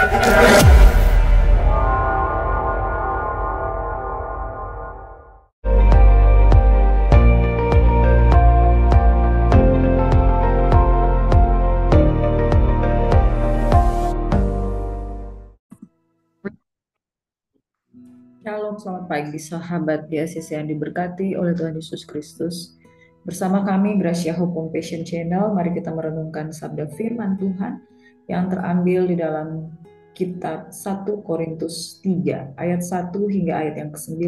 Shalom, selamat pagi sahabat GSCC yang diberkati oleh Tuhan Yesus Kristus. Bersama kami Gracia Hope Compassion Channel, mari kita merenungkan sabda firman Tuhan yang terambil di dalam kitab 1 Korintus 3 ayat 1 hingga ayat yang ke-9.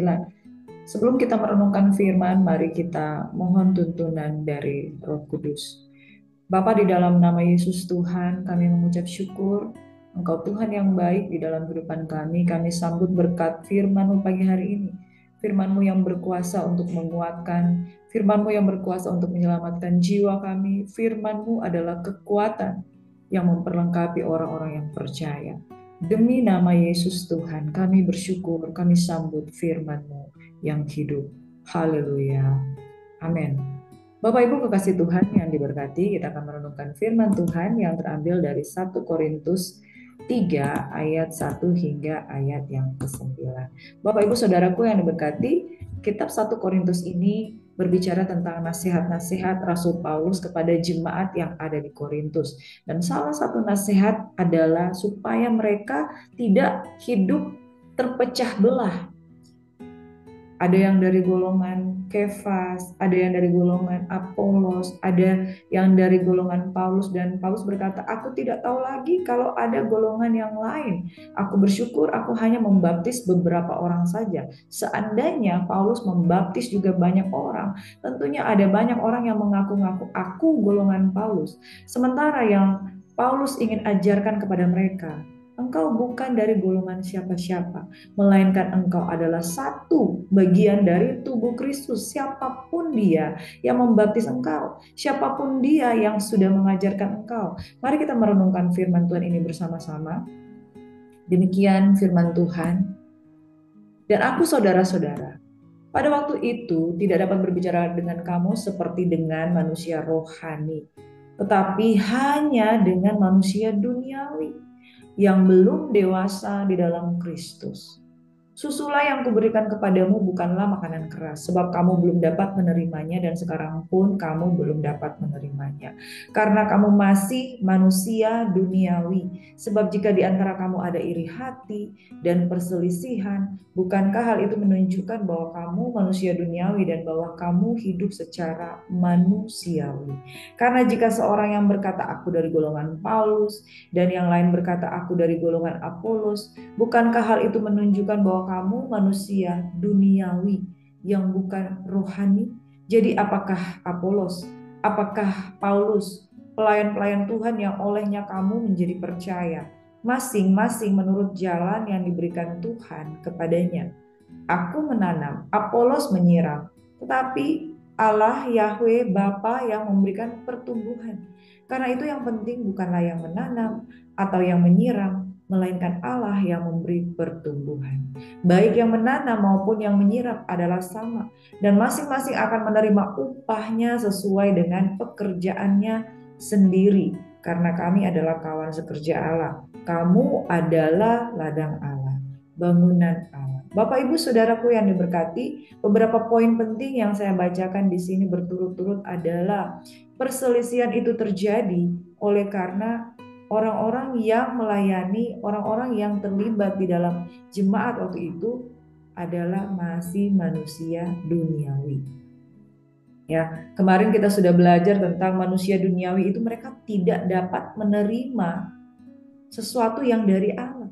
Sebelum kita merenungkan firman, mari kita mohon tuntunan dari Roh Kudus. Bapa, di dalam nama Yesus Tuhan, kami mengucap syukur Engkau Tuhan yang baik di dalam kehidupan kami. Kami sambut berkat firman-Mu pagi hari ini. Firman-Mu yang berkuasa untuk menguatkan, firman-Mu yang berkuasa untuk menyelamatkan jiwa kami. Firman-Mu adalah kekuatan yang memperlengkapi orang-orang yang percaya. Demi nama Yesus Tuhan, kami bersyukur, kami sambut firman-Mu yang hidup. Haleluya. Amin. Bapak Ibu kekasih Tuhan yang diberkati, kita akan merenungkan firman Tuhan yang terambil dari 1 Korintus 3 ayat 1 hingga ayat yang ke-9. Bapak Ibu Saudaraku yang diberkati, kitab 1 Korintus ini berbicara tentang nasihat-nasihat Rasul Paulus kepada jemaat yang ada di Korintus. Dan salah satu nasihat adalah supaya mereka tidak hidup terpecah belah. Ada yang dari golongan Kefas, ada yang dari golongan Apolos, ada yang dari golongan Paulus, dan Paulus berkata, aku tidak tahu lagi kalau ada golongan yang lain. Aku bersyukur aku hanya membaptis beberapa orang saja. Seandainya Paulus membaptis juga banyak orang, tentunya ada banyak orang yang mengaku-ngaku aku golongan Paulus. Sementara yang Paulus ingin ajarkan kepada mereka, engkau bukan dari golongan siapa-siapa, melainkan engkau adalah satu bagian dari tubuh Kristus. Siapapun dia yang membaptis engkau, siapapun dia yang sudah mengajarkan engkau. Mari kita merenungkan firman Tuhan ini bersama-sama. Demikian firman Tuhan. Dan aku saudara-saudara, pada waktu itu tidak dapat berbicara dengan kamu seperti dengan manusia rohani, tetapi hanya dengan manusia duniawi yang belum dewasa di dalam Kristus. Susulah yang kuberikan kepadamu bukanlah makanan keras, sebab kamu belum dapat menerimanya dan sekarang pun kamu belum dapat menerimanya. Karena kamu masih manusia duniawi. Sebab jika di antara kamu ada iri hati dan perselisihan, bukankah hal itu menunjukkan bahwa kamu manusia duniawi dan bahwa kamu hidup secara manusiawi? Karena jika seorang yang berkata aku dari golongan Paulus dan yang lain berkata aku dari golongan Apolos, bukankah hal itu menunjukkan bahwa kamu manusia duniawi yang bukan rohani? Jadi apakah Apolos, apakah Paulus pelayan-pelayan Tuhan yang olehnya kamu menjadi percaya, masing-masing menurut jalan yang diberikan Tuhan kepadanya? Aku menanam, Apolos menyiram, tetapi Allah Yahweh Bapa yang memberikan pertumbuhan. Karena itu yang penting bukanlah yang menanam atau yang menyiram, melainkan Allah yang memberi pertumbuhan. Baik yang menanam maupun yang menyiram adalah sama, dan masing-masing akan menerima upahnya sesuai dengan pekerjaannya sendiri. Karena kami adalah kawan sekerja Allah, kamu adalah ladang Allah, bangunan Allah. Bapak Ibu Saudaraku yang diberkati, beberapa poin penting yang saya bacakan di sini berturut-turut adalah perselisihan itu terjadi oleh karena orang-orang yang melayani, orang-orang yang terlibat di dalam jemaat waktu itu adalah masih manusia duniawi. Ya, kemarin kita sudah belajar tentang manusia duniawi itu mereka tidak dapat menerima sesuatu yang dari Allah.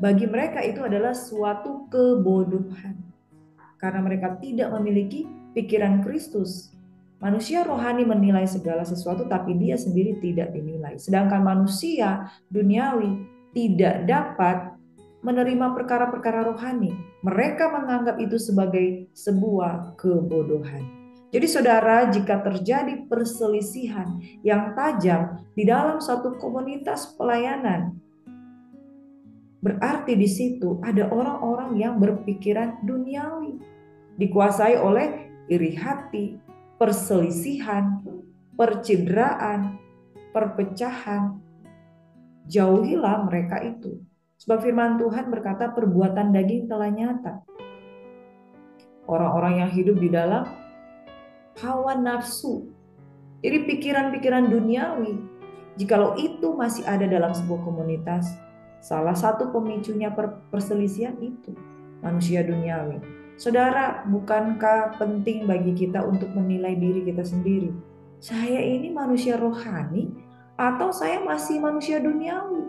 Bagi mereka itu adalah suatu kebodohan. Karena mereka tidak memiliki pikiran Kristus. Manusia rohani menilai segala sesuatu tapi dia sendiri tidak dinilai. Sedangkan manusia duniawi tidak dapat menerima perkara-perkara rohani. Mereka menganggap itu sebagai sebuah kebodohan. Jadi saudara, jika terjadi perselisihan yang tajam di dalam satu komunitas pelayanan, berarti di situ ada orang-orang yang berpikiran duniawi, dikuasai oleh iri hati, perselisihan, percideraan, perpecahan. Jauhilah mereka itu. Sebab firman Tuhan berkata perbuatan daging telah nyata. Orang-orang yang hidup di dalam hawa nafsu. Jadi pikiran-pikiran duniawi. Jikalau itu masih ada dalam sebuah komunitas, salah satu pemicunya perselisihan itu manusia duniawi. Saudara, bukankah penting bagi kita untuk menilai diri kita sendiri? Saya ini manusia rohani atau saya masih manusia duniawi?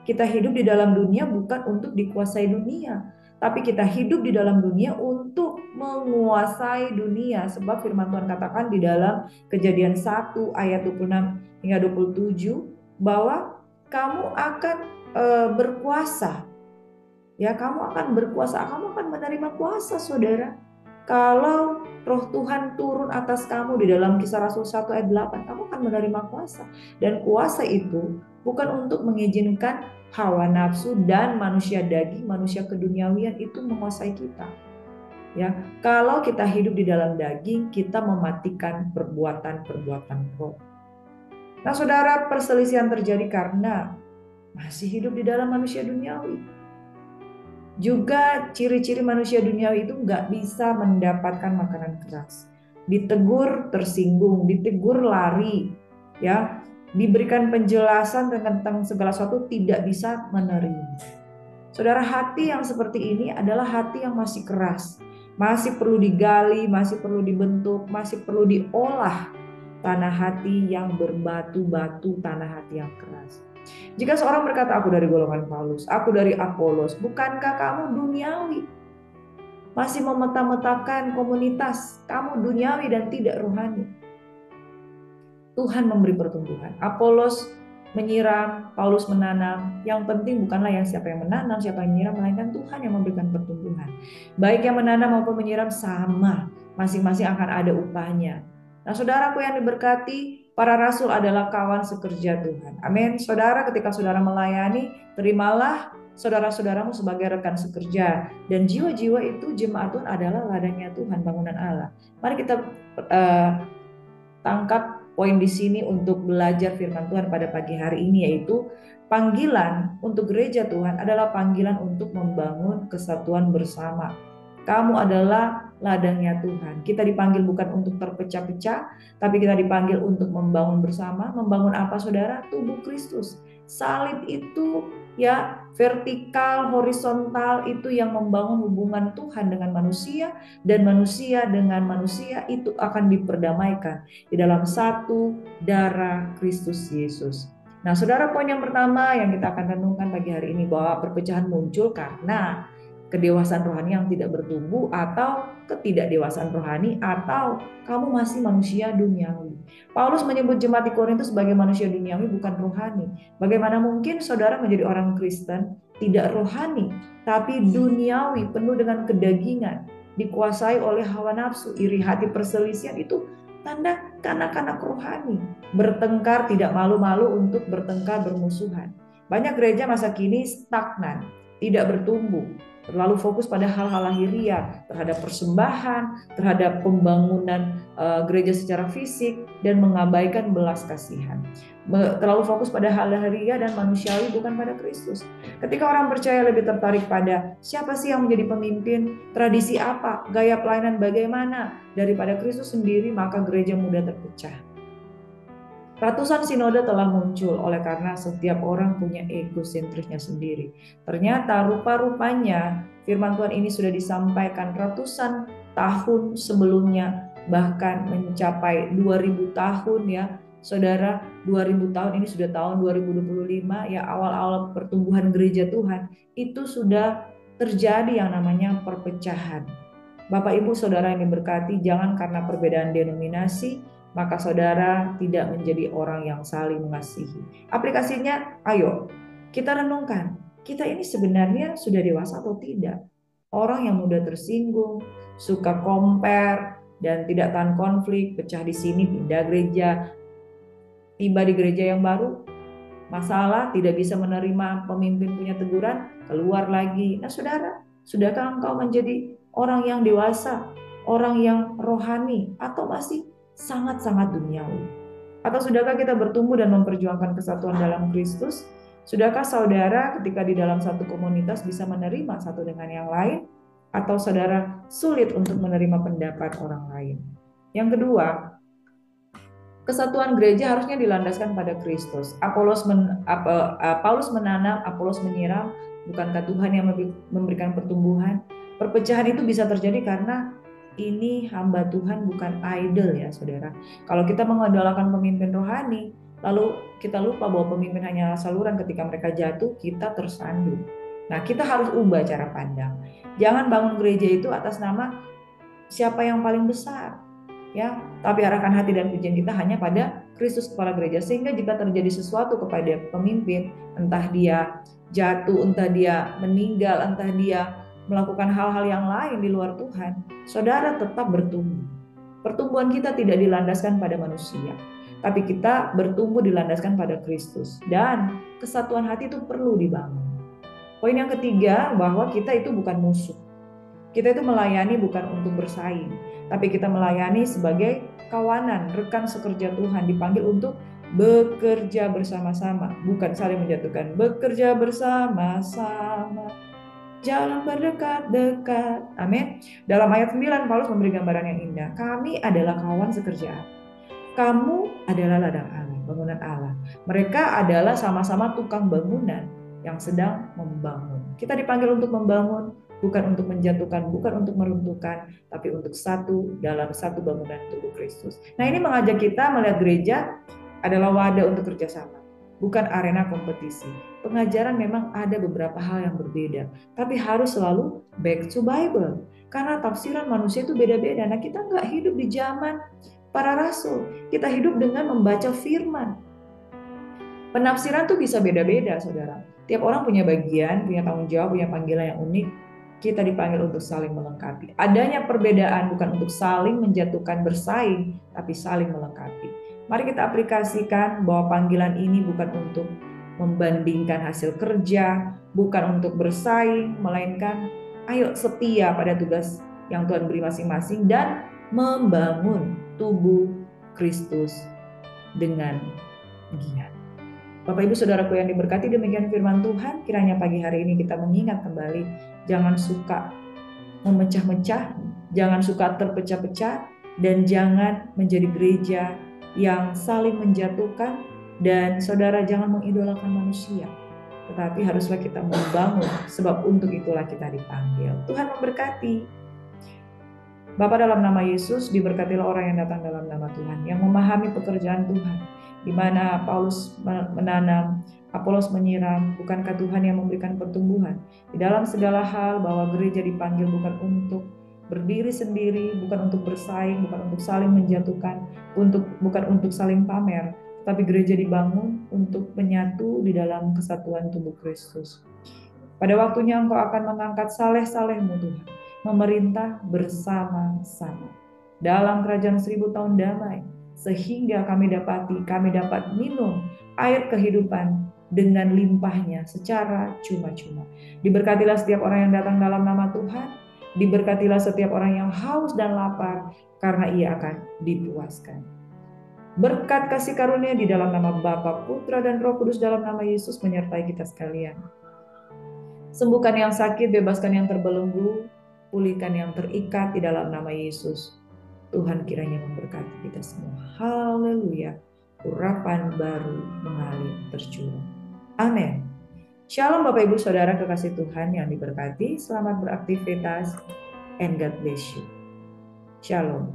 Kita hidup di dalam dunia bukan untuk dikuasai dunia, tapi kita hidup di dalam dunia untuk menguasai dunia. Sebab firman Tuhan katakan di dalam Kejadian 1 ayat 26 hingga 27 bahwa kamu akan berkuasa. Ya, kamu akan berkuasa, kamu akan menerima kuasa, saudara. Kalau roh Tuhan turun atas kamu di dalam Kisah Rasul 1 ayat 8, kamu akan menerima kuasa. Dan kuasa itu bukan untuk mengizinkan hawa nafsu dan manusia daging, manusia keduniawian itu menguasai kita. Ya, kalau kita hidup di dalam daging, kita mematikan perbuatan-perbuatan roh. Nah, saudara, perselisihan terjadi karena masih hidup di dalam manusia duniawi. Juga ciri-ciri manusia duniawi itu nggak bisa mendapatkan makanan keras. Ditegur tersinggung, ditegur lari, ya, diberikan penjelasan tentang segala sesuatu tidak bisa menerima. Saudara, hati yang seperti ini adalah hati yang masih keras, masih perlu digali, masih perlu dibentuk, masih perlu diolah. Tanah hati yang berbatu-batu, tanah hati yang keras. Jika seorang berkata, aku dari golongan Paulus, aku dari Apolos, bukankah kamu duniawi? Masih memeta-metakan komunitas, kamu duniawi dan tidak rohani. Tuhan memberi pertumbuhan. Apolos menyiram, Paulus menanam. Yang penting bukanlah siapa yang menanam, siapa yang menyiram, melainkan Tuhan yang memberikan pertumbuhan. Baik yang menanam maupun menyiram sama, masing-masing akan ada upahnya. Nah, saudaraku yang diberkati, para rasul adalah kawan sekerja Tuhan. Amin. Saudara, ketika saudara melayani, terimalah saudara-saudaramu sebagai rekan sekerja. Dan jiwa-jiwa itu jemaat Tuhan adalah ladangnya Tuhan, bangunan Allah. Mari kita tangkap poin di sini untuk belajar firman Tuhan pada pagi hari ini, yaitu panggilan untuk gereja Tuhan adalah panggilan untuk membangun kesatuan bersama. Kamu adalah ladangnya Tuhan. Kita dipanggil bukan untuk terpecah-pecah, tapi kita dipanggil untuk membangun bersama. Membangun apa, saudara? Tubuh Kristus. Salib itu ya vertikal, horizontal, itu yang membangun hubungan Tuhan dengan manusia, dan manusia dengan manusia itu akan diperdamaikan di dalam satu darah Kristus Yesus. Nah, saudara, poin yang pertama yang kita akan renungkan pagi hari ini bahwa perpecahan muncul karena kedewasaan rohani yang tidak bertumbuh, atau ketidakdewasaan rohani, atau kamu masih manusia duniawi. Paulus menyebut jemaat di Korintus sebagai manusia duniawi, bukan rohani. Bagaimana mungkin saudara menjadi orang Kristen tidak rohani, tapi duniawi, penuh dengan kedagingan, dikuasai oleh hawa nafsu, iri hati, perselisihan? Itu tanda kanak-kanak rohani. Bertengkar, tidak malu-malu untuk bertengkar, bermusuhan. Banyak gereja masa kini stagnan, tidak bertumbuh, terlalu fokus pada hal-hal lahiriah, terhadap persembahan, terhadap pembangunan gereja secara fisik, dan mengabaikan belas kasihan. Terlalu fokus pada hal lahiriah dan manusiawi, bukan pada Kristus. Ketika orang percaya lebih tertarik pada siapa sih yang menjadi pemimpin, tradisi apa, gaya pelayanan bagaimana, daripada Kristus sendiri, maka gereja mudah terpecah. Ratusan sinode telah muncul oleh karena setiap orang punya egosentrisnya sendiri. Ternyata rupa-rupanya firman Tuhan ini sudah disampaikan ratusan tahun sebelumnya, bahkan mencapai 2000 tahun ya. Saudara, 2000 tahun ini sudah tahun 2025 ya, awal-awal pertumbuhan gereja Tuhan itu sudah terjadi yang namanya perpecahan. Bapak Ibu Saudara yang diberkati, jangan karena perbedaan denominasi maka saudara tidak menjadi orang yang saling mengasihi. Aplikasinya, ayo kita renungkan, kita ini sebenarnya sudah dewasa atau tidak? Orang yang mudah tersinggung, suka compare, dan tidak tahan konflik, pecah di sini, pindah gereja, tiba di gereja yang baru, masalah, tidak bisa menerima pemimpin punya teguran, keluar lagi. Nah, saudara, sudahkah engkau menjadi orang yang dewasa, orang yang rohani, atau masih sangat-sangat duniawi? Atau sudahkah kita bertumbuh dan memperjuangkan kesatuan dalam Kristus? Sudahkah saudara ketika di dalam satu komunitas bisa menerima satu dengan yang lain? Atau saudara sulit untuk menerima pendapat orang lain? Yang kedua, kesatuan gereja harusnya dilandaskan pada Kristus. Paulus menanam, Apolos menyiram, bukankah Tuhan yang memberikan pertumbuhan? Perpecahan itu bisa terjadi karena ini hamba Tuhan bukan idol ya saudara. Kalau kita mengandalkan pemimpin rohani, lalu kita lupa bahwa pemimpin hanya saluran, ketika mereka jatuh kita tersandung. Nah, kita harus ubah cara pandang. Jangan bangun gereja itu atas nama siapa yang paling besar, ya, tapi arahkan hati dan pujian kita hanya pada Kristus kepala gereja. Sehingga jika terjadi sesuatu kepada pemimpin, entah dia jatuh, entah dia meninggal, entah dia melakukan hal-hal yang lain di luar Tuhan, saudara tetap bertumbuh. Pertumbuhan kita tidak dilandaskan pada manusia, tapi kita bertumbuh dilandaskan pada Kristus. Dan kesatuan hati itu perlu dibangun. Poin yang ketiga, bahwa kita itu bukan musuh. Kita itu melayani bukan untuk bersaing, tapi kita melayani sebagai kawanan, rekan sekerja Tuhan, dipanggil untuk bekerja bersama-sama, bukan saling menjatuhkan. Bekerja bersama-sama, jalan berdekat-dekat. Amin. Dalam ayat 9, Paulus memberi gambaran yang indah. Kami adalah kawan sekerjaan. Kamu adalah ladang Allah, bangunan Allah. Mereka adalah sama-sama tukang bangunan yang sedang membangun. Kita dipanggil untuk membangun, bukan untuk menjatuhkan, bukan untuk meruntuhkan, tapi untuk satu dalam satu bangunan tubuh Kristus. Nah, ini mengajak kita melihat gereja adalah wadah untuk kerjasama, bukan arena kompetisi. Pengajaran memang ada beberapa hal yang berbeda, tapi harus selalu back to Bible. Karena tafsiran manusia itu beda-beda. Nah, kita nggak hidup di zaman para rasul. Kita hidup dengan membaca firman. Penafsiran tuh bisa beda-beda, saudara. Tiap orang punya bagian, punya tanggung jawab, punya panggilan yang unik. Kita dipanggil untuk saling melengkapi. Adanya perbedaan bukan untuk saling menjatuhkan bersaing, tapi saling melengkapi. Mari kita aplikasikan bahwa panggilan ini bukan untuk membandingkan hasil kerja, bukan untuk bersaing, melainkan ayo setia pada tugas yang Tuhan beri masing-masing dan membangun tubuh Kristus dengan giat. Bapak Ibu Saudaraku yang diberkati, demikian firman Tuhan. Kiranya pagi hari ini kita mengingat kembali, jangan suka memecah-mecah, jangan suka terpecah-pecah, dan jangan menjadi gereja yang saling menjatuhkan. Dan saudara jangan mengidolakan manusia, tetapi haruslah kita membangun, sebab untuk itulah kita dipanggil. Tuhan memberkati. Bapa, dalam nama Yesus, diberkatilah orang yang datang dalam nama Tuhan, yang memahami pekerjaan Tuhan, di mana Paulus menanam, Apolos menyiram. Bukankah Tuhan yang memberikan pertumbuhan di dalam segala hal, bahwa gereja dipanggil bukan untuk berdiri sendiri, bukan untuk bersaing, bukan untuk saling menjatuhkan, bukan untuk saling pamer, tapi gereja dibangun untuk menyatu di dalam kesatuan tubuh Kristus. Pada waktunya Engkau akan mengangkat saleh-salehmu Tuhan, memerintah bersama-sama dalam kerajaan 1000 tahun damai, sehingga kami dapat minum air kehidupan dengan limpahnya secara cuma-cuma. Diberkatilah setiap orang yang datang dalam nama Tuhan, diberkatilah setiap orang yang haus dan lapar, karena ia akan dipuaskan. Berkat kasih karunia di dalam nama Bapa, Putra, dan Roh Kudus dalam nama Yesus menyertai kita sekalian. Sembuhkan yang sakit, bebaskan yang terbelenggu, pulihkan yang terikat di dalam nama Yesus. Tuhan kiranya memberkati kita semua. Haleluya. Urapan baru mengalir tercurah. Amin. Shalom Bapak Ibu Saudara kekasih Tuhan yang diberkati. Selamat beraktivitas and God bless you. Shalom.